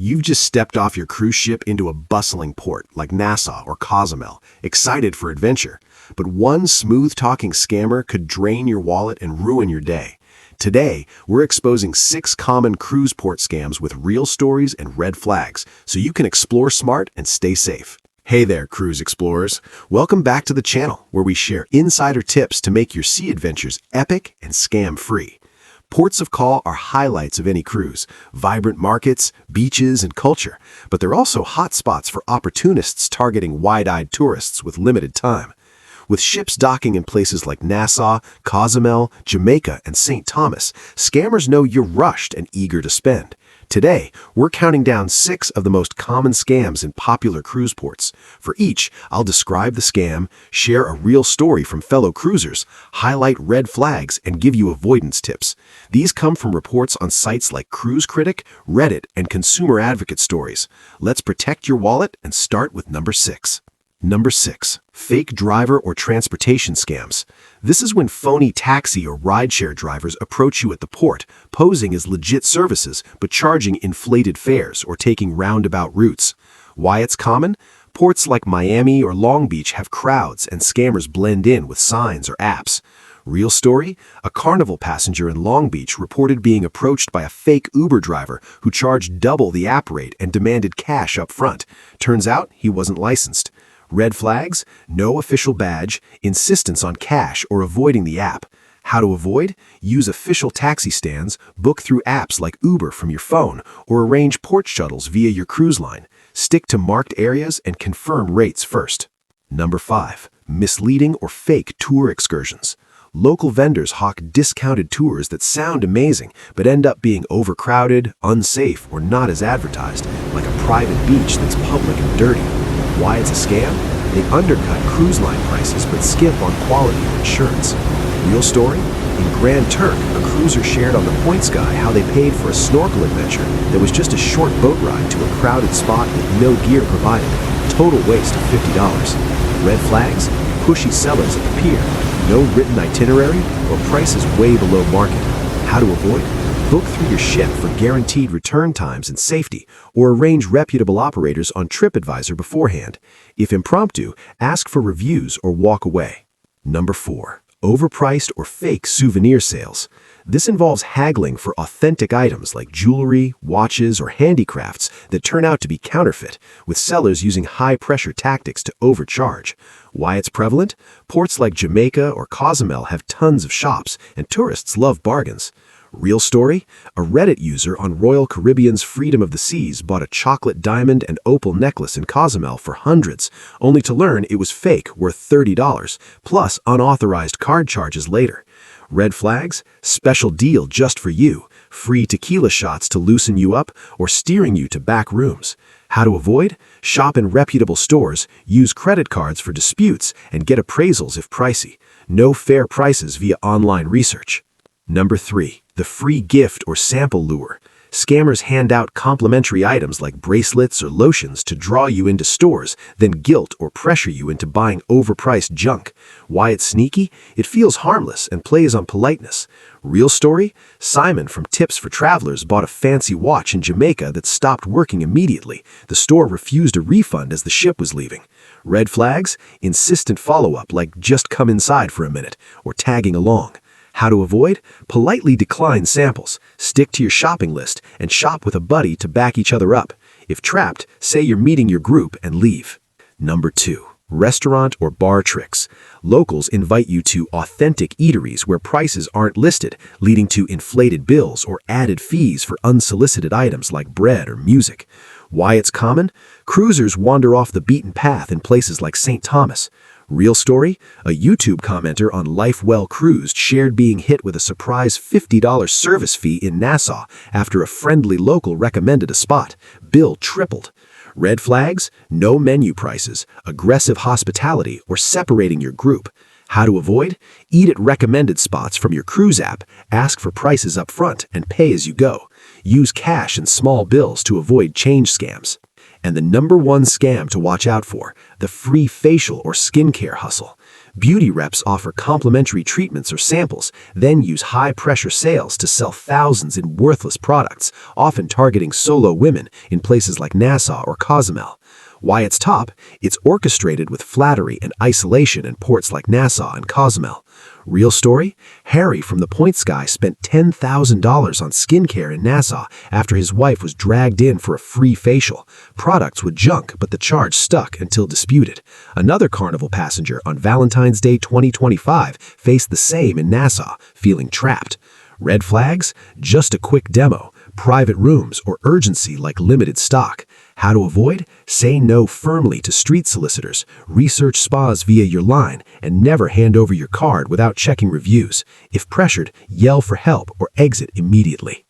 You've just stepped off your cruise ship into a bustling port like Nassau or Cozumel, excited for adventure. But one smooth-talking scammer could drain your wallet and ruin your day. Today, we're exposing 6 common cruise port scams with real stories and red flags, so you can explore smart and stay safe. Hey there, cruise explorers. Welcome back to the channel, where we share insider tips to make your sea adventures epic and scam-free. Ports of call are highlights of any cruise, vibrant markets, beaches, and culture, but they're also hotspots for opportunists targeting wide-eyed tourists with limited time. With ships docking in places like Nassau, Cozumel, Jamaica, and St. Thomas, scammers know you're rushed and eager to spend. Today, we're counting down 6 of the most common scams in popular cruise ports. For each, I'll describe the scam, share a real story from fellow cruisers, highlight red flags, and give you avoidance tips. These come from reports on sites like Cruise Critic, Reddit, and Consumer Advocate Stories. Let's protect your wallet and start with number 6. Number 6. Fake driver or transportation scams. This is when phony taxi or rideshare drivers approach you at the port, posing as legit services but charging inflated fares or taking roundabout routes. Why it's common? Ports like Miami or Long Beach have crowds and scammers blend in with signs or apps. Real story? A Carnival passenger in Long Beach reported being approached by a fake Uber driver who charged double the app rate and demanded cash up front. Turns out he wasn't licensed. Red flags? No official badge, insistence on cash, or avoiding the app. How to avoid? Use official taxi stands, book through apps like Uber from your phone, or arrange port shuttles via your cruise line. Stick to marked areas and confirm rates first. Number 5. Misleading or fake tour excursions. Local vendors hawk discounted tours that sound amazing, but end up being overcrowded, unsafe, or not as advertised, like a private beach that's public and dirty. Why it's a scam? They undercut cruise line prices but skimp on quality or insurance. Real story? In Grand Turk, a cruiser shared on the Points Guy how they paid for a snorkel adventure that was just a short boat ride to a crowded spot with no gear provided. Total waste of $50. Red flags? Pushy sellers at the pier. No written itinerary or prices way below market. How to avoid? Book through your ship for guaranteed return times and safety, or arrange reputable operators on TripAdvisor beforehand. If impromptu, ask for reviews or walk away. Number 4. Overpriced or fake souvenir sales. This involves haggling for authentic items like jewelry, watches, or handicrafts that turn out to be counterfeit, with sellers using high-pressure tactics to overcharge. Why it's prevalent? Ports like Jamaica or Cozumel have tons of shops, and tourists love bargains. Real story? A Reddit user on Royal Caribbean's Freedom of the Seas bought a chocolate diamond and opal necklace in Cozumel for hundreds, only to learn it was fake, worth $30, plus unauthorized card charges later. Red flags? Special deal just for you. Free tequila shots to loosen you up or steering you to back rooms. How to avoid? Shop in reputable stores, use credit cards for disputes, and get appraisals if pricey. No fair prices via online research. Number 3. The free gift or sample lure. Scammers hand out complimentary items like bracelets or lotions to draw you into stores, then guilt or pressure you into buying overpriced junk. Why it's sneaky? It feels harmless and plays on politeness. Real story? Simon from Tips for Travelers bought a fancy watch in Jamaica that stopped working immediately. The store refused a refund as the ship was leaving. Red flags? Insistent follow-up like just come inside for a minute or tagging along. How to avoid? Politely decline samples, stick to your shopping list, and shop with a buddy to back each other up. If trapped, say you're meeting your group and leave. Number 2. Restaurant or bar tricks. Locals invite you to authentic eateries where prices aren't listed, leading to inflated bills or added fees for unsolicited items like bread or music. Why it's common? Cruisers wander off the beaten path in places like St. Thomas. Real story? A YouTube commenter on Life Well Cruised shared being hit with a surprise $50 service fee in Nassau after a friendly local recommended a spot. Bill tripled. Red flags? No menu prices, aggressive hospitality, or separating your group. How to avoid? Eat at recommended spots from your cruise app, ask for prices up front, and pay as you go. Use cash and small bills to avoid change scams. And the number 1 scam to watch out for, the free facial or skincare hustle. Beauty reps offer complimentary treatments or samples, then use high-pressure sales to sell thousands in worthless products, often targeting solo women in places like Nassau or Cozumel. Why it's top? It's orchestrated with flattery and isolation in ports like Nassau and Cozumel. Real story? Harry from the Points Guy spent $10,000 on skincare in Nassau after his wife was dragged in for a free facial. Products were junk, but the charge stuck until disputed. Another Carnival passenger on Valentine's Day 2025 faced the same in Nassau, feeling trapped. Red flags? Just a quick demo, private rooms, or urgency like limited stock. How to avoid? Say no firmly to street solicitors, research spas via your line, and never hand over your card without checking reviews. If pressured, yell for help or exit immediately.